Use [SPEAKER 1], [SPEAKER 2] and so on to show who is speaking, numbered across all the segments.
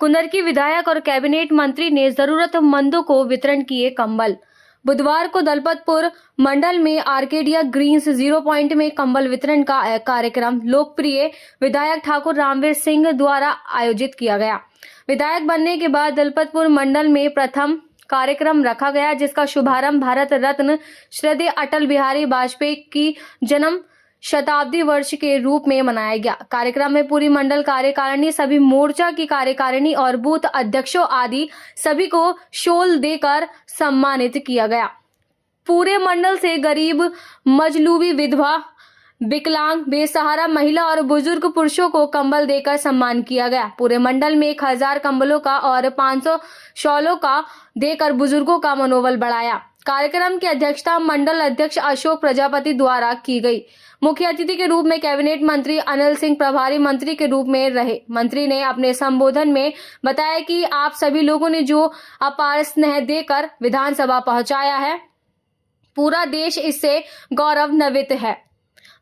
[SPEAKER 1] कुंदर की विधायक और कैबिनेट मंत्री ने जरूरतमंदों को वितरण किए कंबल। बुधवार को दलपतपुर मंडल में आर्केडिया ग्रीन्स 0 पॉइंट में कंबल वितरण का कार्यक्रम लोकप्रिय विधायक ठाकुर रामवीर सिंह द्वारा आयोजित किया गया। विधायक बनने के बाद दलपतपुर मंडल में प्रथम कार्यक्रम रखा गया, जिसका शुभारंभ भारत रत्न श्रद्धेय अटल बिहारी वाजपेयी की जन्म शताब्दी वर्ष के रूप में मनाया गया। कार्यक्रम में पूरी मंडल कार्यकारिणी, सभी मोर्चा की कार्यकारिणी और बूथ अध्यक्षों आदि सभी को शॉल देकर सम्मानित किया गया। पूरे मंडल से गरीब, मजलूबी, विधवा, विकलांग, बेसहारा महिला और बुजुर्ग पुरुषों को कंबल देकर सम्मान किया गया। पूरे मंडल में 1000 कंबलों का और 500 शॉलों का देकर बुजुर्गों का मनोबल बढ़ाया। कार्यक्रम की अध्यक्षता मंडल अध्यक्ष अशोक प्रजापति द्वारा की गई। मुख्य अतिथि के रूप में कैबिनेट मंत्री अनिल सिंह प्रभारी मंत्री के रूप में रहे। मंत्री ने अपने संबोधन में बताया कि आप सभी लोगों ने जो अपार स्नेह देकर विधानसभा पहुंचाया है, पूरा देश इससे गौरवान्वित है।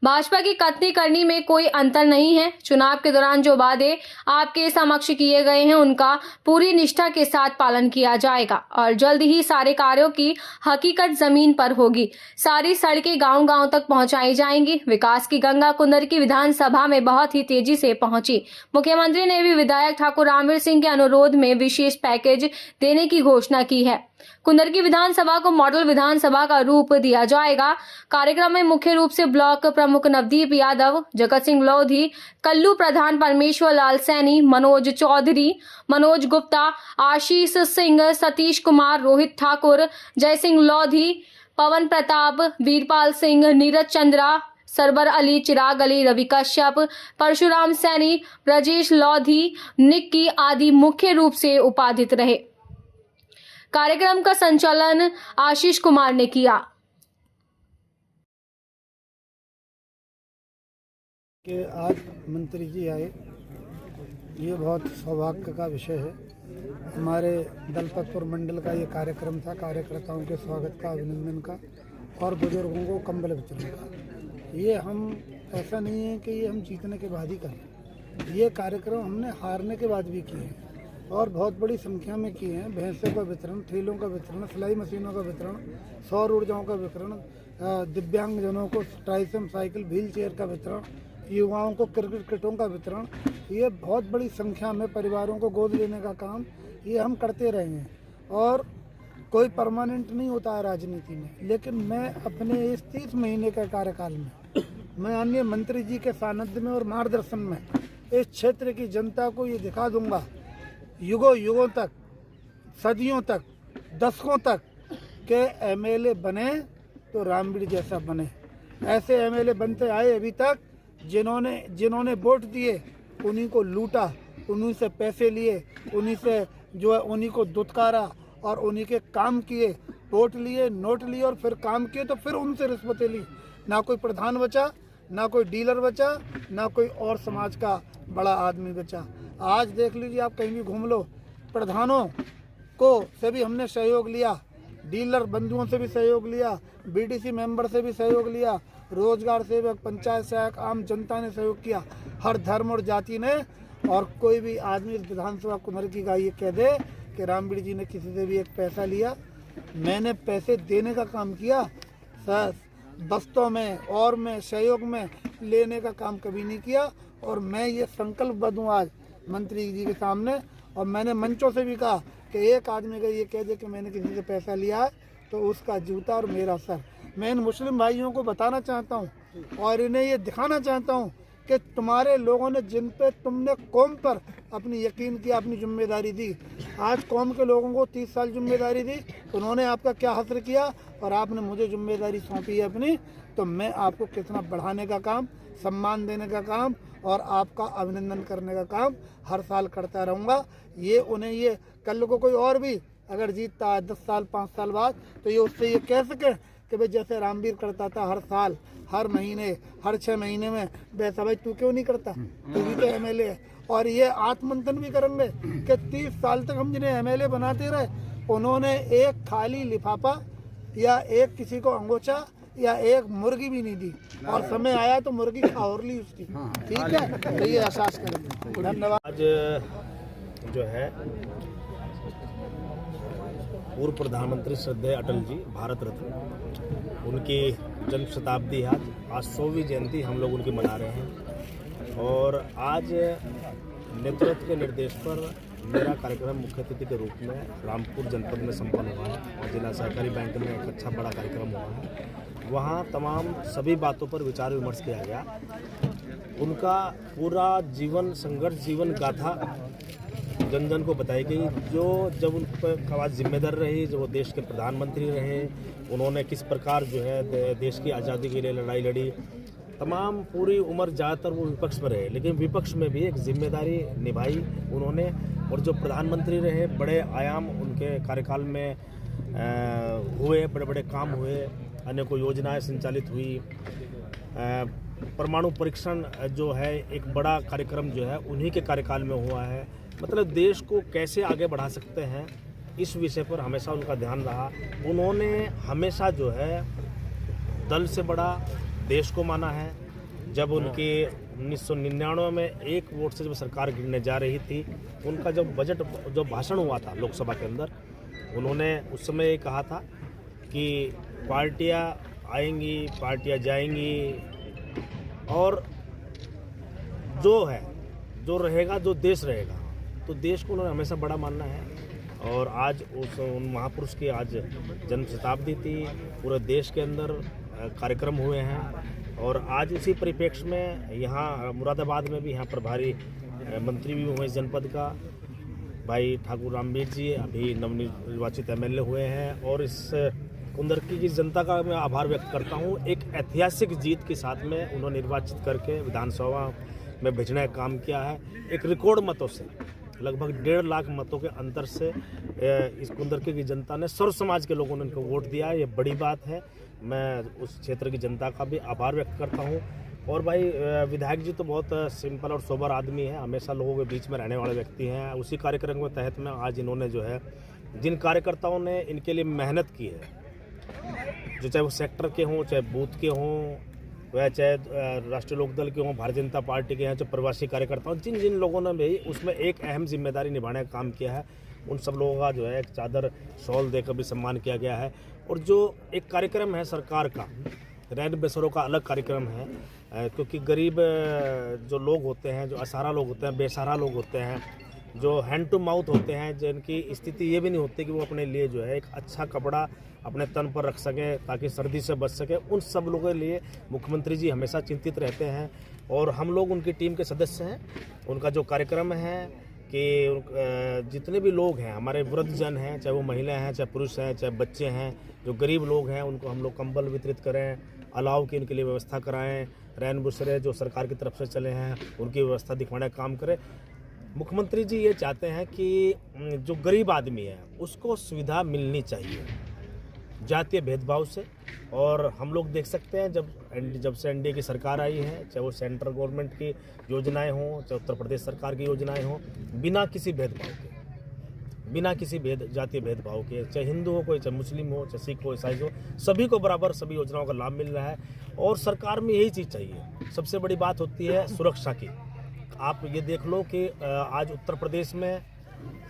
[SPEAKER 1] भाजपा की कथनी करनी में कोई अंतर नहीं है। चुनाव के दौरान जो वादे आपके समक्ष किए गए हैं, उनका पूरी निष्ठा के साथ पालन किया जाएगा और जल्द ही सारे कार्यों की हकीकत जमीन पर होगी। सारी सड़कें गांव-गांव तक पहुंचाई जाएंगी। विकास की गंगा कुंदर की विधानसभा में बहुत ही तेजी से पहुंची। मुख्यमंत्री ने भी विधायक ठाकुर रामवीर सिंह के अनुरोध में विशेष पैकेज देने की घोषणा की है। कुंदर की विधानसभा को मॉडल विधानसभा का रूप दिया जाएगा। कार्यक्रम में मुख्य रूप से ब्लॉक प्रमुख नवदीप यादव, जगत सिंह लोधी, कल्लू प्रधान परमेश्वर लाल सैनी, मनोज चौधरी, मनोज गुप्ता, आशीष सिंह, सतीश कुमार, रोहित ठाकुर, जय सिंह लोधी, पवन प्रताप, वीरपाल सिंह, नीरज चंद्रा, सरबर अली, चिराग अली, रवि कश्यप, परशुराम सैनी, ब्रजेश लोधी, निक्की आदि मुख्य रूप से उपाधित रहे। कार्यक्रम का संचालन आशीष कुमार ने किया।
[SPEAKER 2] कि आज मंत्री जी आए, ये बहुत सौभाग्य का विषय है। हमारे दलपतपुर मंडल का ये कार्यक्रम था, कार्यकर्ताओं के स्वागत का, अभिनंदन का और बुजुर्गों को कंबल वितरण का। ये हम ऐसा नहीं है कि ये हम जीतने के बाद ही करें, ये कार्यक्रम हमने हारने के बाद भी किए हैं और बहुत बड़ी संख्या में किए हैं। भैंसों का वितरण, ठेलों का वितरण, सिलाई मशीनों का वितरण, सौर ऊर्जाओं का वितरण, दिव्यांगजनों को ट्राइसम साइकिल, व्हील चेयर का वितरण, युवाओं को क्रिकेट किटों का वितरण, ये बहुत बड़ी संख्या में परिवारों को गोद लेने का काम ये हम करते रहे हैं। और कोई परमानेंट नहीं होता है राजनीति में, लेकिन मैं अपने इस 30 महीने के कार्यकाल में मैं माननीय मंत्री जी के सानिध्य में और मार्गदर्शन में इस क्षेत्र की जनता को ये दिखा दूंगा, युगों युगों तक, सदियों तक, दशकों तक के एमएलए बने तो रामवीर जैसा बने। ऐसे एमएलए बनते आए अभी तक, जिन्होंने वोट दिए उन्हीं को लूटा, उन्हीं से पैसे लिए, उन्हीं से जो है उन्हीं को दुत्कारा और उन्हीं के काम किए। वोट लिए, नोट लिए और फिर काम किए तो फिर उनसे रिश्वतें ली। ना कोई प्रधान बचा, ना कोई डीलर बचा, ना कोई और समाज का बड़ा आदमी बचा। आज देख लीजिए, आप कहीं भी घूम लो, प्रधानों को से भी हमने सहयोग लिया, डीलर बंधुओं से भी सहयोग लिया, बीडीसी मेंबर से भी सहयोग लिया, रोजगार सेवक, पंचायत सहायक, आम जनता ने सहयोग किया, हर धर्म और जाति ने। और कोई भी आदमी विधानसभा कुंदर की का ये कह दे कि रामवीर जी ने किसी से भी एक पैसा लिया, मैंने पैसे देने का काम किया, बस्तों में और में सहयोग में लेने का काम कभी नहीं किया। और मैं ये संकल्पबद्ध हूँ आज मंत्री जी के सामने, और मैंने मंचों से भी कहा कि एक आदमी अगर ये कह दे कि मैंने किसी से पैसा लिया है तो उसका जूता और मेरा सर। मैं इन मुस्लिम भाइयों को बताना चाहता हूँ और इन्हें ये दिखाना चाहता हूँ कि तुम्हारे लोगों ने, जिन पे तुमने कौम पर अपनी यकीन किया, अपनी जिम्मेदारी दी, आज कौम के लोगों को 30 साल जिम्मेदारी दी, उन्होंने आपका क्या हसर किया और आपने मुझे जिम्मेदारी सौंपी है अपनी, तो मैं आपको कितना बढ़ाने का काम, सम्मान देने का काम और आपका अभिनंदन करने का काम हर साल करता रहूँगा। ये उन्हें, ये कल को कोई और भी अगर जीतता है 10 साल 5 साल बाद, तो ये उससे ये कह सके कि भाई जैसे रामवीर करता था हर साल, हर महीने, हर 6 महीने में, वैसा भाई तू क्यों नहीं करता, तू भी तो एमएलए है। और ये आत्ममंथन भी करेंगे कि 30 साल तक हम जिन्हें एमएलए बनाते रहे, उन्होंने एक खाली लिफाफा या एक किसी को अंगोछा या एक मुर्गी भी नहीं दी, और समय आया तो मुर्गी खा और ली उसकी। ठीक है, तो ये एहसास करेंगे। धन्यवाद।
[SPEAKER 3] आज जो है पूर्व प्रधानमंत्री श्रद्धेय अटल जी भारत रत्न, उनकी जन्म शताब्दी आज 100वीं जयंती हम लोग उनकी मना रहे हैं। और आज नेतृत्व के निर्देश पर मेरा कार्यक्रम मुख्य अतिथि के रूप में रामपुर जनपद में संपन्न हुआ है और जिला सहकारी बैंक में एक अच्छा बड़ा कार्यक्रम हुआ है। वहाँ तमाम सभी बातों पर विचार विमर्श किया गया। उनका पूरा जीवन संघर्ष, जीवन गाथा जन जन को बताई गई। जो जब उन पर आवाज़ जिम्मेदार रही, जब वो देश के प्रधानमंत्री रहे, उन्होंने किस प्रकार जो है देश की आज़ादी के लिए लड़ाई लड़ी। तमाम पूरी उम्र ज़्यादातर वो विपक्ष में रहे, लेकिन विपक्ष में भी एक जिम्मेदारी निभाई उन्होंने। और जो प्रधानमंत्री रहे, बड़े आयाम उनके कार्यकाल में हुए, बड़े बड़े काम हुए, अनेकों योजनाएं संचालित हुई। परमाणु परीक्षण जो है एक बड़ा कार्यक्रम जो है उन्हीं के कार्यकाल में हुआ है। मतलब देश को कैसे आगे बढ़ा सकते हैं, इस विषय पर हमेशा उनका ध्यान रहा। उन्होंने हमेशा जो है दल से बड़ा देश को माना है। जब उनके 1999 में एक वोट से जब सरकार गिरने जा रही थी, उनका जब बजट जो भाषण हुआ था लोकसभा के अंदर, उन्होंने उस समय ये कहा था कि पार्टियां आएंगी, पार्टियां जाएंगी, और जो है जो रहेगा, जो देश रहेगा। तो देश को उन्होंने हमेशा बड़ा मानना है। और आज उन महापुरुष की आज जन्म शताब्दी थी। पूरे देश के अंदर कार्यक्रम हुए हैं। और आज इसी परिप्रेक्ष्य में यहाँ मुरादाबाद में भी यहाँ प्रभारी मंत्री भी हुए इस जनपद का, भाई ठाकुर रामवीर जी अभी नवनिर्वाचित एमएलए हुए हैं। और इस कुंदरकी की जनता का मैं आभार व्यक्त करता हूँ। एक ऐतिहासिक जीत के साथ में उन्होंने निर्वाचित करके विधानसभा में भेजने का काम किया है। एक रिकॉर्ड मतों से, लगभग 1.5 लाख मतों के अंतर से इस कुंदरकी की जनता ने, सर्व समाज के लोगों ने उनको वोट दिया है। ये बड़ी बात है। मैं उस क्षेत्र की जनता का भी आभार व्यक्त करता हूँ। और भाई विधायक जी तो बहुत सिंपल और सोबर आदमी है, हमेशा लोगों के बीच में रहने वाले व्यक्ति हैं। उसी कार्यक्रम के तहत में आज इन्होंने जो है, जिन कार्यकर्ताओं ने इनके लिए मेहनत की है, जो चाहे वो सेक्टर के हों, चाहे बूथ के हों, वह चाहे राष्ट्रीय लोकदल के हों, भारतीय जनता पार्टी के हैं, जो प्रवासी कार्यकर्ता, जिन जिन लोगों ने भी उसमें एक अहम जिम्मेदारी निभाने का काम किया है, उन सब लोगों का जो है एक चादर शॉल देकर भी सम्मान किया गया है। और जो एक कार्यक्रम है सरकार का, रैन बेसरों का अलग कार्यक्रम है, क्योंकि गरीब जो लोग होते हैं, जो असहारा लोग होते हैं, बेसहारा लोग होते हैं, जो हैंड टू माउथ होते हैं, जिनकी स्थिति ये भी नहीं होती कि वो अपने लिए जो है एक अच्छा कपड़ा अपने तन पर रख सकें ताकि सर्दी से बच सके, उन सब लोगों के लिए मुख्यमंत्री जी हमेशा चिंतित रहते हैं। और हम लोग उनकी टीम के सदस्य हैं। उनका जो कार्यक्रम है कि जितने भी लोग हैं, हमारे वृद्धजन हैं, चाहे वो महिलाएं हैं, चाहे पुरुष हैं, चाहे बच्चे हैं, जो गरीब लोग हैं, उनको हम लोग कंबल वितरित करें, अलाव की उनके लिए व्यवस्था कराएँ, रैन बसेरे जो सरकार की तरफ से चले हैं उनकी व्यवस्था दिखवाने का काम करें। मुख्यमंत्री जी ये चाहते हैं कि जो गरीब आदमी है उसको सुविधा मिलनी चाहिए जातीय भेदभाव से। और हम लोग देख सकते हैं जब से एनडीए की सरकार आई है, चाहे वो सेंट्रल गवर्नमेंट की योजनाएं हों, चाहे उत्तर प्रदेश सरकार की योजनाएं हों, बिना किसी भेदभाव के, बिना किसी जातीय भेदभाव के, चाहे हिंदू हो कोई, चाहे मुस्लिम हो, चाहे सिख हो, ईसाई हो, सभी को बराबर सभी योजनाओं का लाभ मिल रहा है। और सरकार में यही चीज़ चाहिए। सबसे बड़ी बात होती है सुरक्षा की। आप ये देख लो कि आज उत्तर प्रदेश में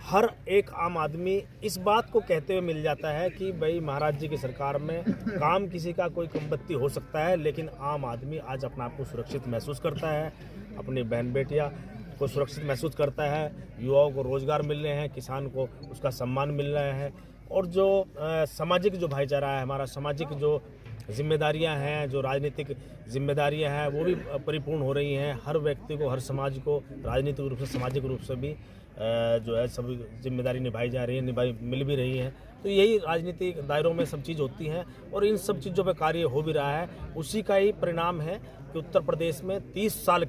[SPEAKER 3] हर एक आम आदमी इस बात को कहते हुए मिल जाता है कि भाई महाराज जी की सरकार में काम किसी का कोई कमबख्ती हो सकता है, लेकिन आम आदमी आज अपने आप को सुरक्षित महसूस करता है, अपनी बहन बेटियां को सुरक्षित महसूस करता है, युवाओं को रोजगार मिल रहे हैं, किसान को उसका सम्मान मिल रहा है। और जो सामाजिक जो भाईचारा है, हमारा सामाजिक जो जिम्मेदारियां हैं, जो राजनीतिक जिम्मेदारियां हैं, वो भी परिपूर्ण हो रही हैं। हर व्यक्ति को, हर समाज को राजनीतिक रूप से, सामाजिक रूप से भी जो है सभी जिम्मेदारी निभाई जा रही है, मिल भी रही है। तो यही राजनीतिक दायरों में सब चीज़ होती हैं और इन सब चीज़ों पर कार्य हो भी रहा है। उसी का ही परिणाम है कि उत्तर प्रदेश में 30 साल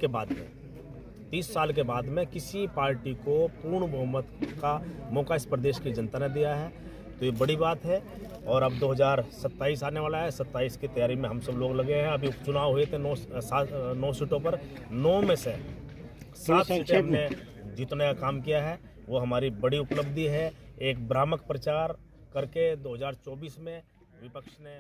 [SPEAKER 3] के बाद में किसी पार्टी को पूर्ण बहुमत का मौका इस प्रदेश की जनता ने दिया है। तो ये बड़ी बात है। और अब 2027 आने वाला है, 27 की तैयारी में हम सब लोग लगे हैं। अभी उपचुनाव हुए थे 9 सीटों पर, 9 में से 7 सीटें हमने जीतने का काम किया है। वो हमारी बड़ी उपलब्धि है। एक भ्रामक प्रचार करके 2024 में विपक्ष ने